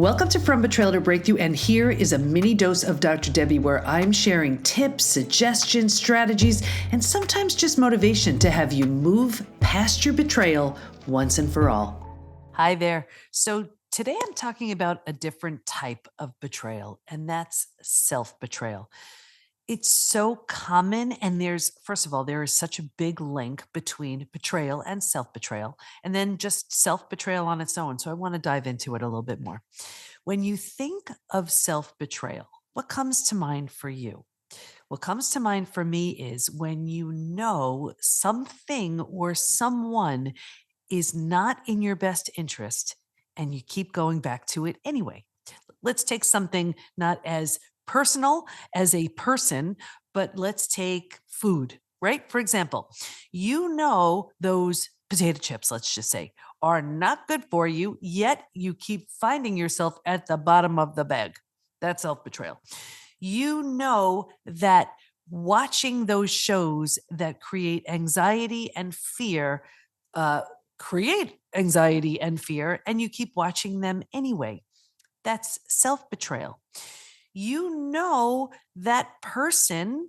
Welcome to From Betrayal to Breakthrough, and here is a mini dose of Dr. Debbie where I'm sharing tips, suggestions, strategies, and sometimes just motivation to have you move past your betrayal once and for all. Hi there. So today I'm talking about a different type of betrayal, and that's self-betrayal. It's so common, and first of all, there is such a big link between betrayal and self-betrayal, and then just self-betrayal on its own. So I want to dive into it a little bit more. When you think of self-betrayal, what comes to mind for you? What comes to mind for me is when you know something or someone is not in your best interest and you keep going back to it anyway. Let's take something not as personal as a person, but let's take food, right? For example, you know those potato chips, let's just say, are not good for you, yet you keep finding yourself at the bottom of the bag. That's self-betrayal. You know that watching those shows that create anxiety and fear create anxiety and fear, and you keep watching them anyway. That's self-betrayal. You know that person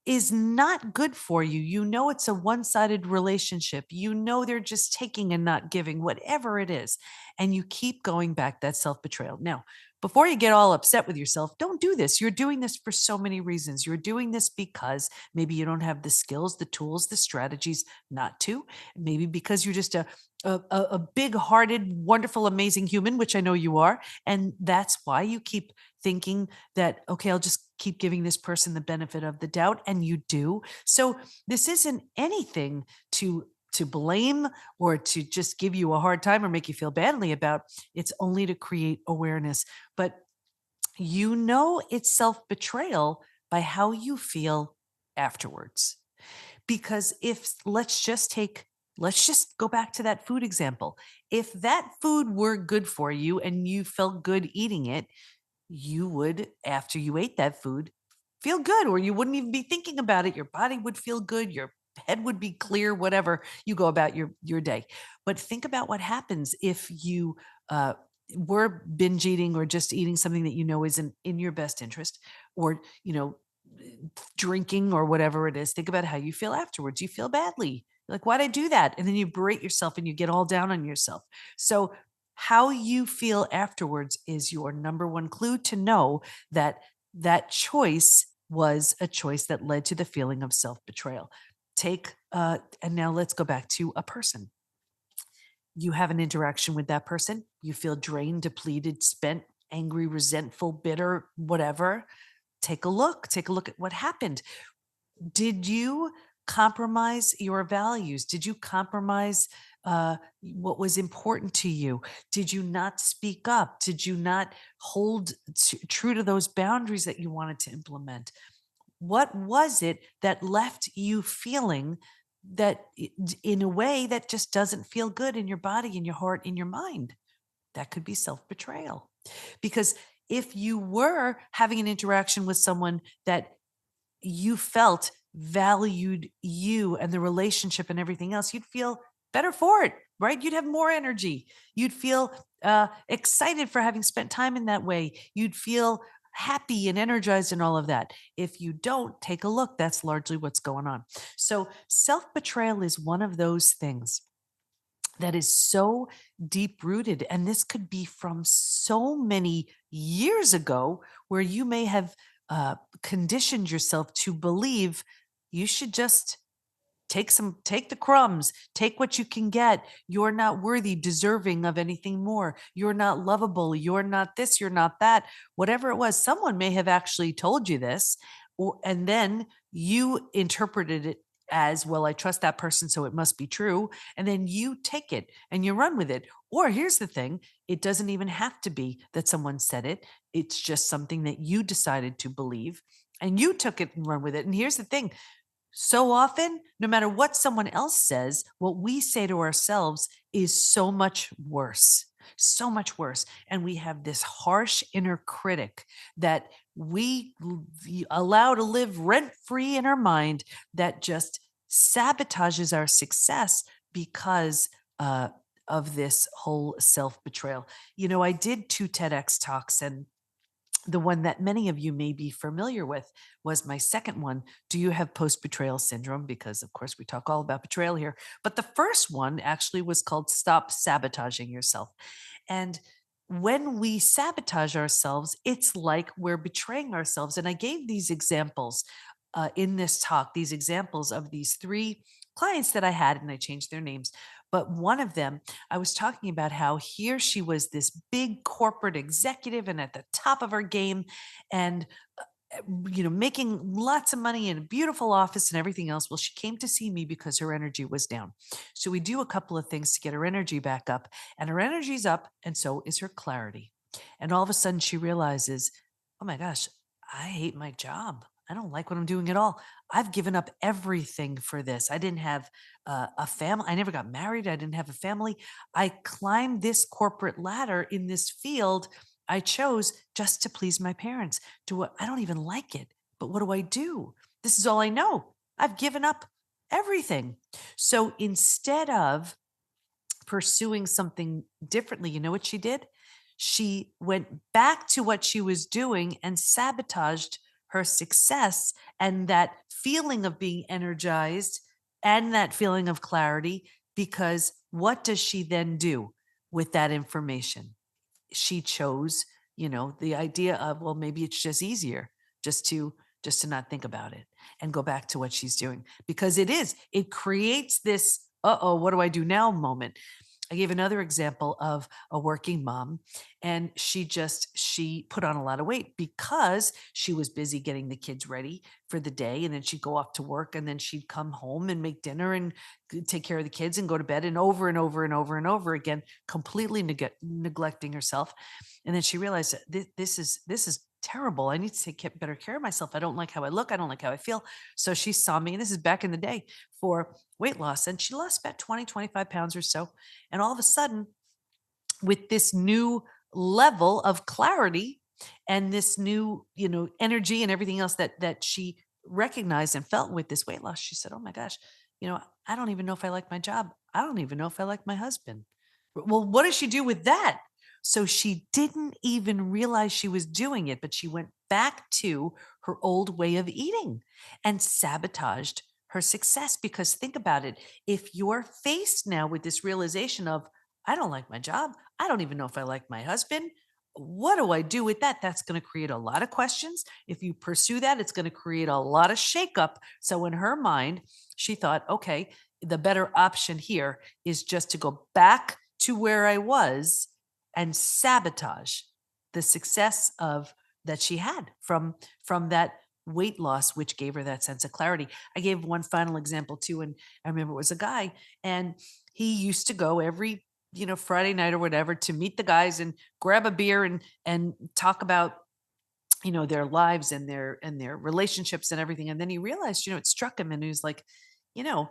is not good for you. You know it's a one-sided relationship. You know they're just taking and not giving, whatever it is. And you keep going back. That's self-betrayal. Now, before you get all upset with yourself, don't do this. You're doing this for so many reasons. You're doing this because maybe you don't have the skills, the tools, the strategies not to. Maybe because you're just a big-hearted, wonderful, amazing human, which I know you are. And that's why you keep thinking that, okay, I'll just keep giving this person the benefit of the doubt, and you do. So this isn't anything to blame or to just give you a hard time or make you feel badly about. It's only to create awareness. But you know it's self-betrayal by how you feel afterwards. Because if let's just go back to that food example. If that food were good for you and you felt good eating it, you would, after you ate that food, feel good, or you wouldn't even be thinking about it. Your body would feel good. Your head would be clear, whatever you go about your day. But think about what happens if you were binge eating or just eating something that you know isn't in your best interest, or, drinking or whatever it is. Think about how you feel afterwards. You feel badly. You're like, why'd I do that? And then you berate yourself and you get all down on yourself. So how you feel afterwards is your number one clue to know that that choice was a choice that led to the feeling of self-betrayal. And now let's go back to a person. You have an interaction with that person. You feel drained, depleted, spent, angry, resentful, bitter, whatever. Take a look. Take a look at what happened. Did you compromise your values? Did you compromise what was important to you? Did you not speak up? Did you not hold true to those boundaries that you wanted to implement? What was it that left you feeling that in a way that just doesn't feel good in your body, in your heart, in your mind? That could be self-betrayal. Because if you were having an interaction with someone that you felt valued you and the relationship and everything else, you'd feel better for it, right? You'd have more energy. You'd feel excited for having spent time in that way. You'd feel happy and energized and all of that. If you don't, take a look. That's largely what's going on. So self-betrayal is one of those things that is so deep rooted. And this could be from so many years ago where you may have conditioned yourself to believe you should just take the crumbs, take what you can get. You're not worthy, deserving of anything more. You're not lovable. You're not this, you're not that. Whatever it was, someone may have actually told you this, and then you interpreted it as, well, I trust that person, so it must be true. And then you take it and you run with it. Or here's the thing, it doesn't even have to be that someone said it. It's just something that you decided to believe and you took it and run with it. And here's the thing, so often, no matter what someone else says, what we say to ourselves is so much worse, so much worse. And we have this harsh inner critic that we allow to live rent free in our mind that just sabotages our success because of this whole self-betrayal. I did 2 TEDx talks, and the one that many of you may be familiar with was my second one. Do you have post betrayal syndrome? Because, of course, we talk all about betrayal here. But the first one actually was called Stop Sabotaging Yourself. And when we sabotage ourselves, it's like we're betraying ourselves. And I gave these examples in this talk, these examples of these 3 clients that I had, and I changed their names. But one of them, I was talking about how here she was this big corporate executive and at the top of her game, and making lots of money in a beautiful office and everything else. Well, she came to see me because her energy was down. So we do a couple of things to get her energy back up, and her energy's up, and so is her clarity. And all of a sudden she realizes, oh my gosh, I hate my job. I don't like what I'm doing at all. I've given up everything for this. I didn't have a family. I never got married. I didn't have a family. I climbed this corporate ladder in this field I chose just to please my parents. I don't even like it, but what do I do? This is all I know. I've given up everything. So instead of pursuing something differently, you know what she did? She went back to what she was doing and sabotaged her success and that feeling of being energized and that feeling of clarity. Because what does she then do with that information? She chose, the idea of, well, maybe it's just easier just to not think about it and go back to what she's doing, because it creates this, uh-oh, what do I do now moment. I gave another example of a working mom, and she put on a lot of weight because she was busy getting the kids ready for the day. And then she'd go off to work, and then she'd come home and make dinner and take care of the kids and go to bed, and over and over and over and over again, completely neglecting herself. And then she realized that this is terrible. I need to take better care of myself. I don't like how I look. I don't like how I feel. So she saw me, and this is back in the day, for weight loss. And she lost about 20, 25 pounds or so. And all of a sudden, with this new level of clarity and this new, energy and everything else that she recognized and felt with this weight loss, she said, oh my gosh, I don't even know if I like my job. I don't even know if I like my husband. Well, what does she do with that? So she didn't even realize she was doing it, but she went back to her old way of eating and sabotaged her success. Because think about it. If you're faced now with this realization of, I don't like my job, I don't even know if I like my husband, what do I do with that? That's going to create a lot of questions. If you pursue that, it's going to create a lot of shakeup. So in her mind, she thought, okay, the better option here is just to go back to where I was and sabotage the success of that she had from that weight loss, which gave her that sense of clarity. I gave one final example too, and I remember it was a guy, and he used to go every Friday night or whatever to meet the guys and grab a beer and talk about their lives and their relationships and everything. And then he realized, it struck him, and he was like, you know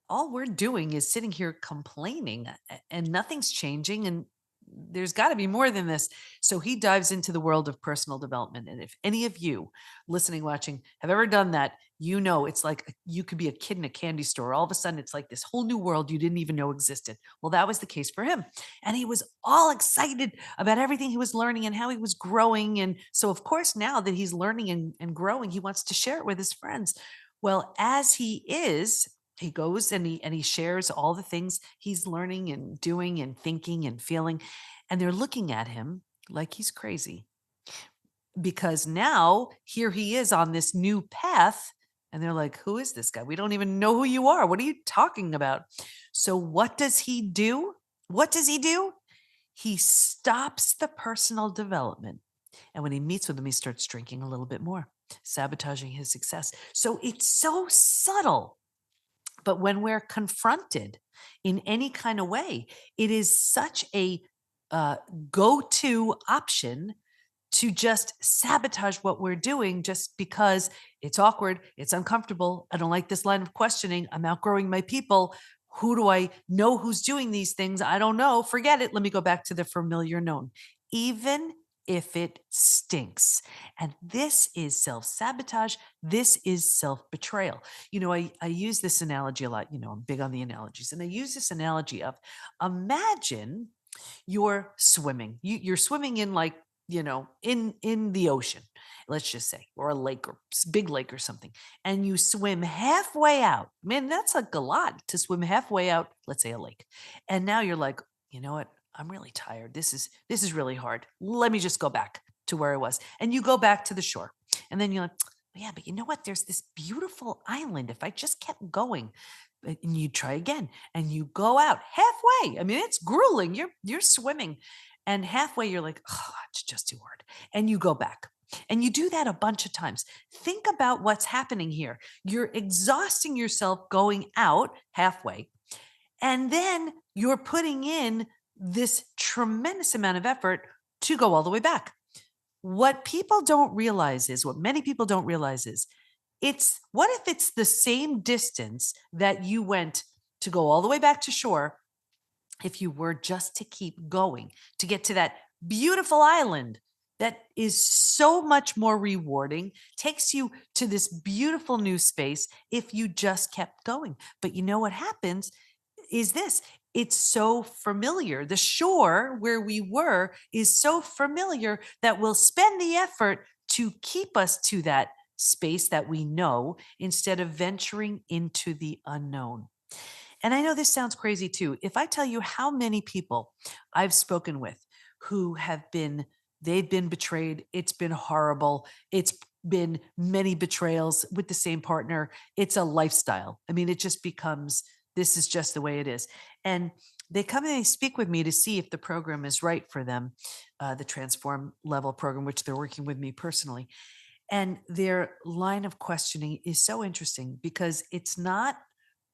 all we're doing is sitting here complaining, and nothing's changing, and there's got to be more than this. So he dives into the world of personal development. And if any of you listening, watching, have ever done that, it's like you could be a kid in a candy store. All of a sudden, it's like this whole new world you didn't even know existed. Well, that was the case for him. And he was all excited about everything he was learning and how he was growing. And so, of course, now that he's learning and growing, he wants to share it with his friends. Well, as he goes and he shares all the things he's learning and doing and thinking and feeling, and they're looking at him like he's crazy, because now here he is on this new path, and they're like, who is this guy? We don't even know who you are. What are you talking about? So what does he do? He stops the personal development, and when he meets with him, he starts drinking a little bit more, sabotaging his success. So it's so subtle. But when we're confronted in any kind of way, it is such a go-to option to just sabotage what we're doing, just because it's awkward, it's uncomfortable. I don't like this line of questioning. I'm outgrowing my people. Who do I know who's doing these things? I don't know. Forget it. Let me go back to the familiar known, even if it stinks. And this is self-sabotage. This is self-betrayal. I use this analogy a lot. I'm big on the analogies. And I use this analogy of, imagine you're swimming. You're swimming in, like, in the ocean, let's just say, or a lake, or big lake or something. And you swim halfway out. Man, that's like a lot to swim halfway out, let's say a lake. And now you're like, you know what? I'm really tired. This is really hard. Let me just go back to where I was. And you go back to the shore. And then you're like, yeah, but you know what? There's this beautiful island. If I just kept going, and you try again, and you go out halfway. I mean, it's grueling. You're swimming, and halfway you're like, oh, it's just too hard. And you go back. And you do that a bunch of times. Think about what's happening here. You're exhausting yourself going out halfway, and then you're putting in this tremendous amount of effort to go all the way back. What many people don't realize is, what if it's the same distance that you went to go all the way back to shore, if you were just to keep going to get to that beautiful island that is so much more rewarding, takes you to this beautiful new space if you just kept going. But you know what happens is this. It's so familiar. The shore where we were is so familiar that we'll spend the effort to keep us to that space that we know, instead of venturing into the unknown. And I know this sounds crazy too. If I tell you how many people I've spoken with who they've been betrayed, it's been horrible. It's been many betrayals with the same partner. It's a lifestyle. I mean, it just becomes, this is just the way it is. And they come and they speak with me to see if the program is right for them, the Transform Level program, which they're working with me personally. And their line of questioning is so interesting, because it's not,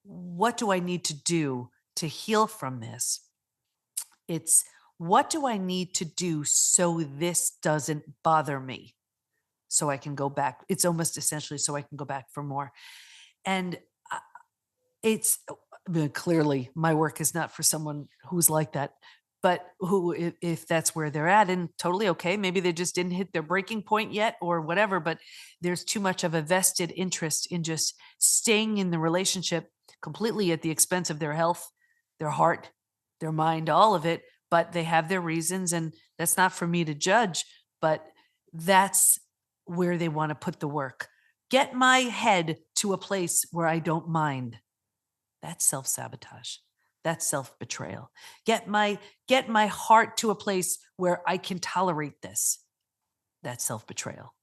what do I need to do to heal from this? It's, what do I need to do so this doesn't bother me? So I can go back. It's almost essentially so I can go back for more. And it's clearly my work is not for someone who's like that, but who, if that's where they're at, and totally okay, maybe they just didn't hit their breaking point yet or whatever, but there's too much of a vested interest in just staying in the relationship completely at the expense of their health, their heart, their mind, all of it. But they have their reasons, and that's not for me to judge, but that's where they want to put the work. Get my head to a place where I don't mind. That's self-sabotage. That's self-betrayal. Get my heart to a place where I can tolerate this. That's self-betrayal,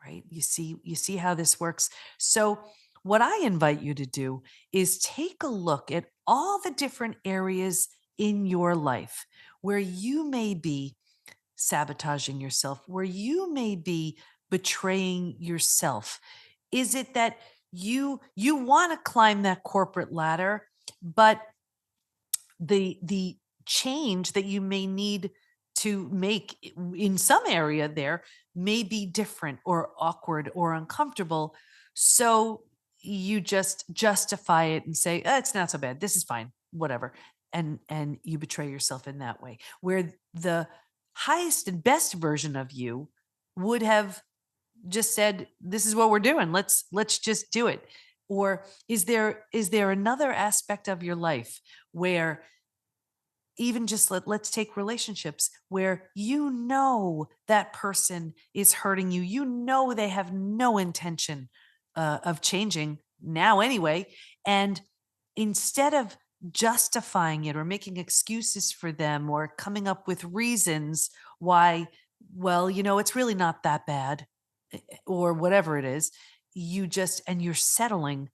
right? You see how this works. So what I invite you to do is take a look at all the different areas in your life where you may be sabotaging yourself, where you may be betraying yourself. Is it that you want to climb that corporate ladder, but the change that you may need to make in some area there may be different or awkward or uncomfortable, so you just justify it and say, it's not so bad, this is fine, whatever, and you betray yourself in that way, where the highest and best version of you would have just said, this is what we're doing, let's just do it. Or is there another aspect of your life where, even just let's take relationships, where that person is hurting you, they have no intention of changing now anyway, and instead of justifying it or making excuses for them or coming up with reasons why, well, it's really not that bad, or whatever it is, you're settling.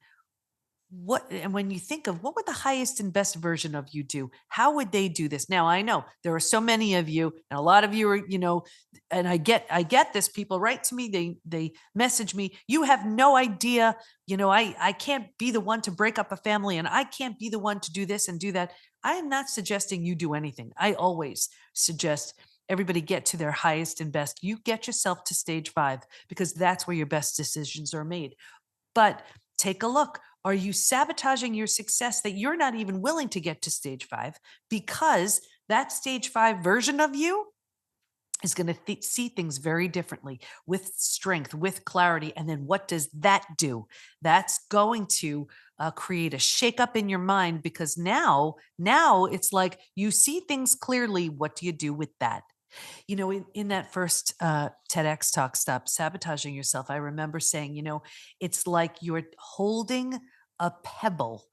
And when you think of what would the highest and best version of you do, how would they do this? Now, I know there are so many of you, and a lot of you are, and I get this, people write to me, they message me, you have no idea, I can't be the one to break up a family, and I can't be the one to do this and do that. I am not suggesting you do anything. I always suggest everybody get to their highest and best. You get yourself to stage 5, because that's where your best decisions are made. But take a look. Are you sabotaging your success that you're not even willing to get to stage 5, because that stage 5 version of you is going to see things very differently, with strength, with clarity. And then what does that do? That's going to create a shakeup in your mind, because now it's like you see things clearly. What do you do with that? In that first TEDx talk, Stop Sabotaging Yourself, I remember saying, it's like you're holding a pebble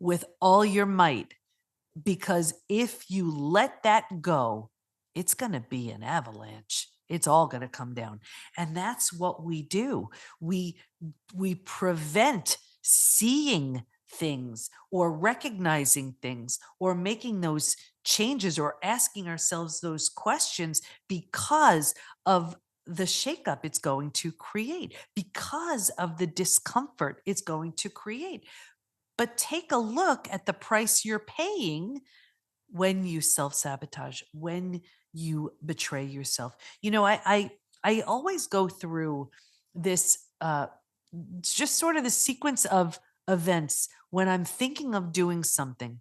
with all your might, because if you let that go, it's going to be an avalanche. It's all going to come down. And that's what we do. We prevent seeing things or recognizing things or making those changes or asking ourselves those questions because of the shakeup it's going to create, because of the discomfort it's going to create. But take a look at the price you're paying when you self-sabotage, when you betray yourself. I always go through this just sort of the sequence of events when I'm thinking of doing something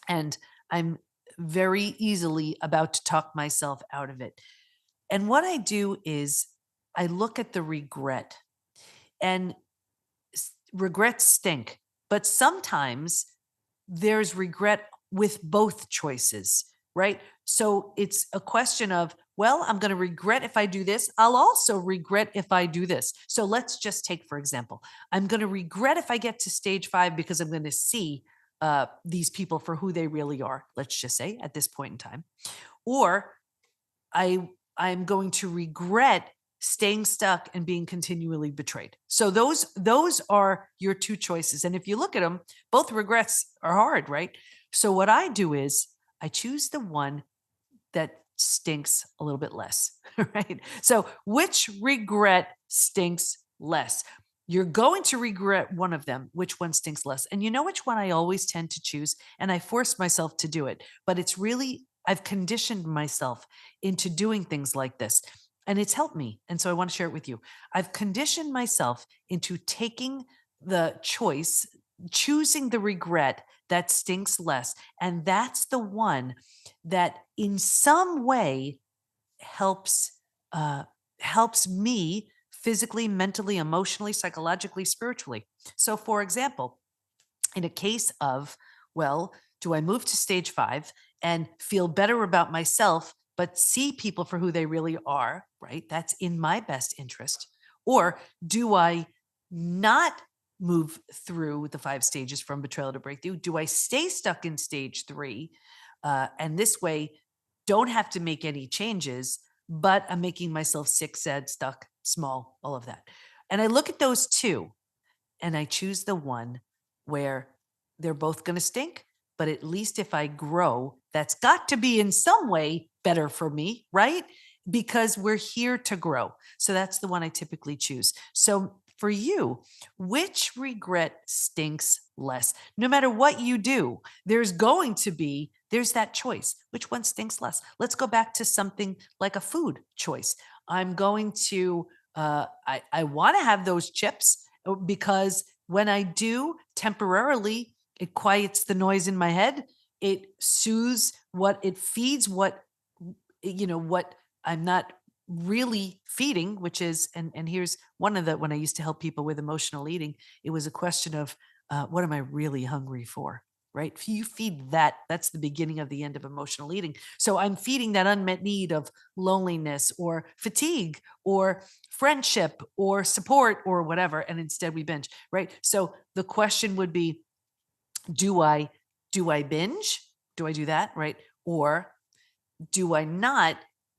and I'm very easily about to talk myself out of it. And what I do is I look at the regret, and regrets stink, but sometimes there's regret with both choices, right? So it's a question of, well, I'm going to regret if I do this. I'll also regret if I do this. So let's just take, for example, I'm going to regret if I get to stage 5 because I'm going to see these people for who they really are, let's just say at this point in time. Or I'm going to regret staying stuck and being continually betrayed. So those are your two choices. And if you look at them, both regrets are hard, right? So what I do is I choose the one that stinks a little bit less, right? So which regret stinks less? You're going to regret one of them. Which one stinks less? And you know which one I always tend to choose? And I force myself to do it, but it's really, I've conditioned myself into doing things like this, and it's helped me. And so I want to share it with you. I've conditioned myself into taking the choice, choosing the regret that stinks less. And that's the one that in some way helps helps me physically, mentally, emotionally, psychologically, spiritually. So for example, in a case of, well, do I move to stage 5 and feel better about myself, but see people for who they really are, right? That's in my best interest. Or do I not move through the 5 stages from betrayal to breakthrough? Do I stay stuck in stage 3? And this way, don't have to make any changes, but I'm making myself sick, sad, stuck, small, all of that. And I look at those two and I choose the one where they're both going to stink, but at least if I grow, that's got to be in some way better for me, right? Because we're here to grow. So that's the one I typically choose. So for you, which regret stinks less? No matter what you do, there's that choice. Which one stinks less? Let's go back to something like a food choice. I'm going to, I want to have those chips because when I do, temporarily, it quiets the noise in my head. It soothes it feeds what I'm not really feeding, which is, and here's one of the, when I used to help people with emotional eating, it was a question of, what am I really hungry for? Right? If you feed that, that's the beginning of the end of emotional eating. So I'm feeding that unmet need of loneliness or fatigue or friendship or support or whatever. And instead we binge, right? So the question would be, do I binge? Do I do that? Right? Or do I not?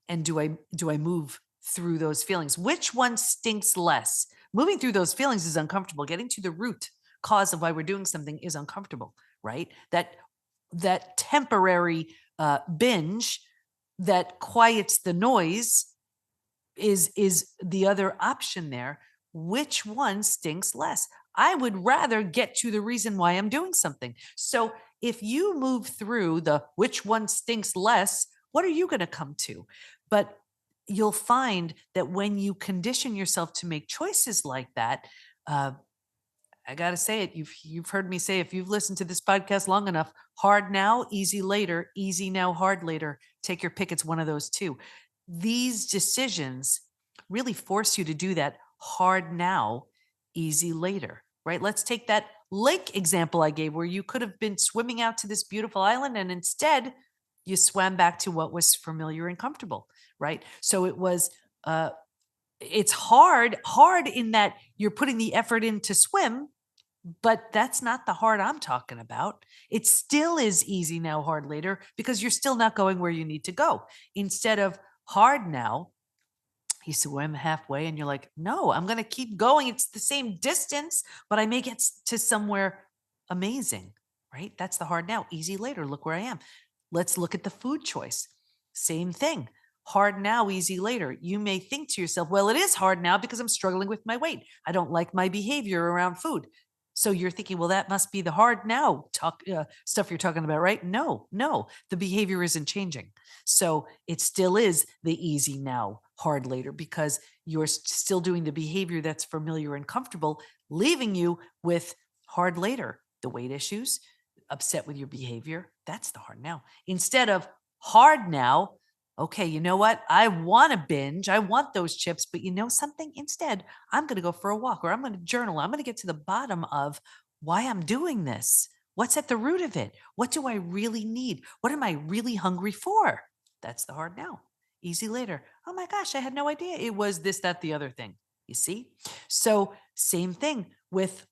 And do I move through those feelings? Which one stinks less? Moving through those feelings is uncomfortable. Getting to the root cause of why we're doing something is uncomfortable, right? That temporary binge that quiets the noise is the other option there. Which one stinks less? I would rather get to the reason why I'm doing something. So if you move through the which one stinks less, what are you going to come to? But you'll find that when you condition yourself to make choices like that, I got to say it. You've heard me say, if you've listened to this podcast long enough, hard now, easy later, easy now, hard later. Take your pick. It's one of those two. these decisions really force you to do that hard now, easy later, right? Let's take that lake example I gave where you could have been swimming out to this beautiful island and instead you swam back to what was familiar and comfortable, right? So it was it's hard in that you're putting the effort in to swim, but that's not the hard I'm talking about. It still is easy now, hard later, because you're still not going where you need to go. Instead of hard now, you swim halfway and you're like, no, I'm going to keep going. It's the same distance, but I may get to somewhere amazing, right? That's the hard now, easy later. Look where I am. Let's look at the food choice. Same thing. Hard now, easy later. You may think to yourself, well, it is hard now because I'm struggling with my weight. I don't like my behavior around food. So you're thinking, well, that must be the hard now stuff you're talking about, right? No, the behavior isn't changing. So it still is the easy now, hard later, because you're still doing the behavior that's familiar and comfortable, leaving you with hard later, the weight issues, upset with your behavior. That's the hard now. Instead of hard now, okay, you know what? I want to binge. I want those chips, but you know something? Instead, I'm going to go for a walk or I'm going to journal. I'm going to get to the bottom of why I'm doing this. What's at the root of it? What do I really need? What am I really hungry for? That's the hard now. Easy later. Oh my gosh, I had no idea it was this, that, the other thing. You see? So, same thing with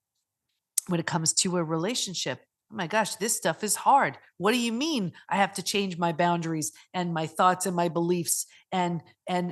when it comes to a relationship. Oh my gosh, this stuff is hard. What do you mean I have to change my boundaries and my thoughts and my beliefs and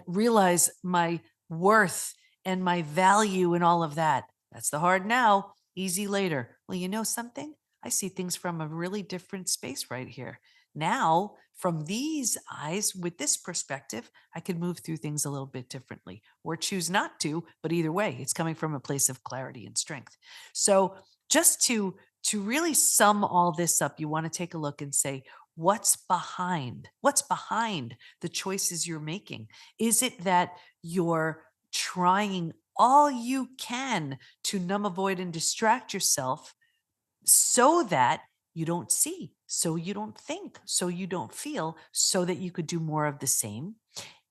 realize my worth and my value and all of that? That's the hard now, easy later. Well, you know something? I see things from a really different space right here. Now, from these eyes, with this perspective, I can move through things a little bit differently or choose not to, but either way, it's coming from a place of clarity and strength. So, just to really sum all this up, you want to take a look and say, what's behind the choices you're making? Is it that you're trying all you can to numb, avoid, and distract yourself so that you don't see, so you don't think, so you don't feel, so that you could do more of the same?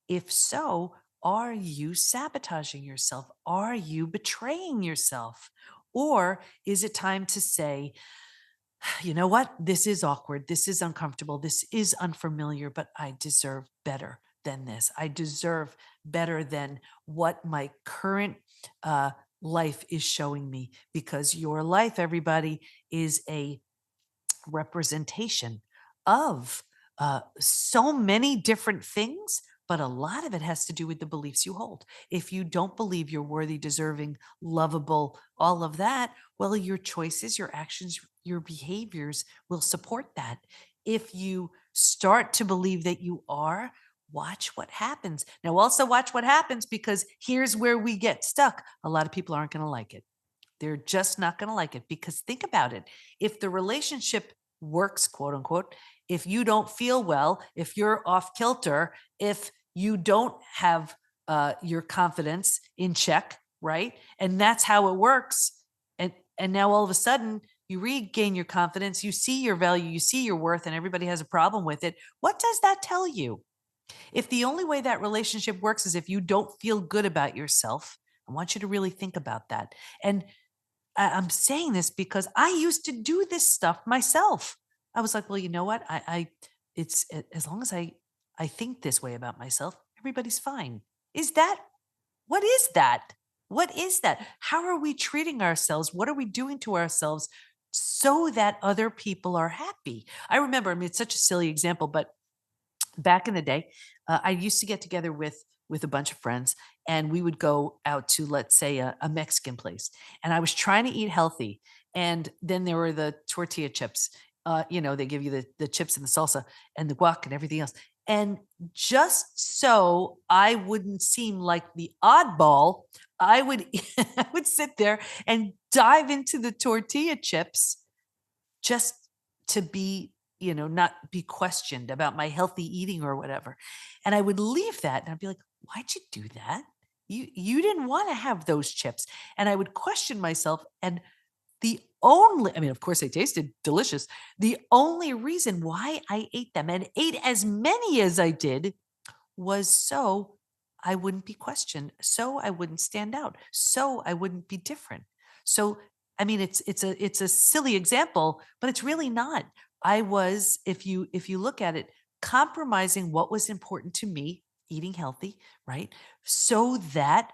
If so, are you sabotaging yourself? Are you betraying yourself? Or is it time to say, you know what? This is awkward. This is uncomfortable. This is unfamiliar, but I deserve better than this. I deserve better than what my current uh, life is showing me, because your life, everybody, is a representation of so many different things, but a lot of it has to do with the beliefs you hold. If you don't believe you're worthy, deserving, lovable, all of that, well, your choices, your actions, your behaviors will support that. If you start to believe that you are, watch what happens. Now, also watch what happens, because here's where we get stuck. A lot of people aren't going to like it. They're just not going to like it, because think about it. If the relationship works, quote unquote, if you don't feel well, if you're off kilter, if you don't have your confidence in check, right? And that's how it works. And now all of a sudden you regain your confidence, you see your value, you see your worth, and everybody has a problem with it. What does that tell you? If the only way that relationship works is if you don't feel good about yourself, I want you to really think about that. And I'm saying this because I used to do this stuff myself. I was like, well, you know what? As long as I think this way about myself, everybody's fine. Is that, what is that? What is that? How are we treating ourselves? What are we doing to ourselves so that other people are happy? I remember, I mean, it's such a silly example, but back in the day, I used to get together with a bunch of friends, and we would go out to, let's say, a Mexican place. And I was trying to eat healthy, and then there were the tortilla chips. They give you the chips and the salsa and the guac and everything else. And just so I wouldn't seem like the oddball, I would I would sit there and dive into the tortilla chips just to be, not be questioned about my healthy eating or whatever. And I would leave that and I'd be like, why'd you do that? You didn't want to have those chips. And I would question myself. And I mean, of course they tasted delicious. The only reason why I ate them and ate as many as I did was so I wouldn't be questioned, so I wouldn't stand out, so I wouldn't be different. So, I mean, it's a silly example, but it's really not. I was, if you look at it, compromising what was important to me, eating healthy, right? So that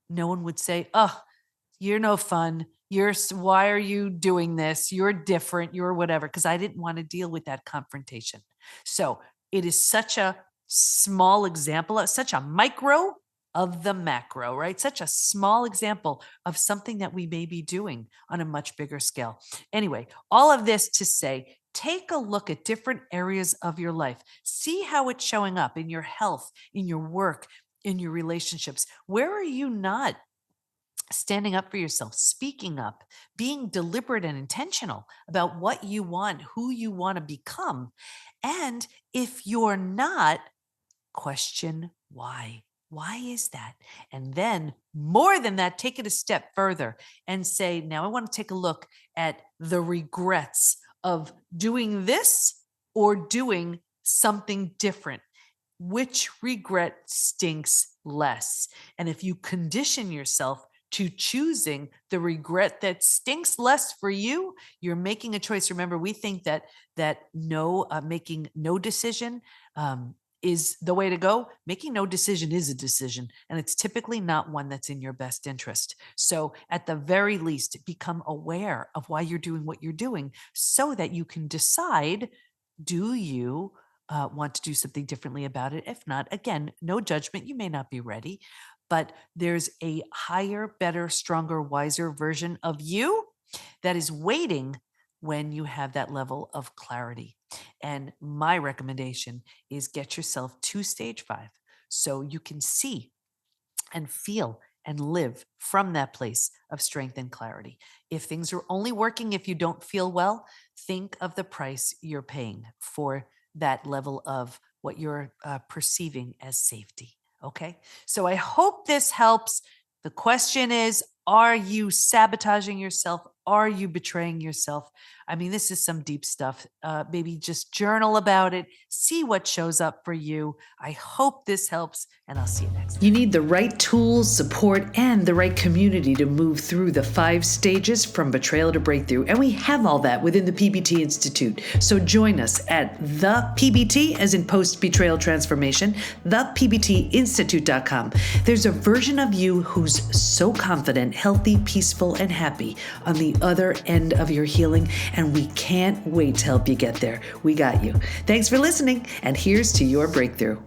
no one would say, "Oh, you're no fun. Why are you doing this? You're different. You're whatever." Because I didn't want to deal with that confrontation. So it is such a small example, such a micro of the macro, right? Such a small example of something that we may be doing on a much bigger scale. Anyway, all of this to say, take a look at different areas of your life. See how it's showing up in your health, in your work, in your relationships. Where are you not standing up for yourself, speaking up, being deliberate and intentional about what you want, who you want to become? And if you're not, question why. Why is that? And then, more than that, take it a step further and say, now I want to take a look at the regrets of doing this or doing something different. Which regret stinks less? And if you condition yourself to choosing the regret that stinks less for you, you're making a choice. Remember, we think that making no decision is the way to go. Making no decision is a decision, and it's typically not one that's in your best interest. So, at the very least, become aware of why you're doing what you're doing so that you can decide, do you want to do something differently about it? If not, again, no judgment. You may not be ready, but there's a higher, better, stronger, wiser version of you that is waiting when you have that level of clarity. And my recommendation is get yourself to stage 5 so you can see and feel and live from that place of strength and clarity. If things are only working if you don't feel well, think of the price you're paying for that level of what you're perceiving as safety. Okay. So I hope this helps. The question is, are you sabotaging yourself? Are you betraying yourself? I mean, this is some deep stuff. Maybe just journal about it, see what shows up for you. I hope this helps, and I'll see you next time. You need the right tools, support, and the right community to move through the 5 stages from betrayal to breakthrough. And we have all that within the PBT Institute. So join us at the PBT, as in post-betrayal transformation, thepbtinstitute.com. There's a version of you who's so confident, healthy, peaceful, and happy on the other end of your healing. And we can't wait to help you get there. We got you. Thanks for listening. And here's to your breakthrough.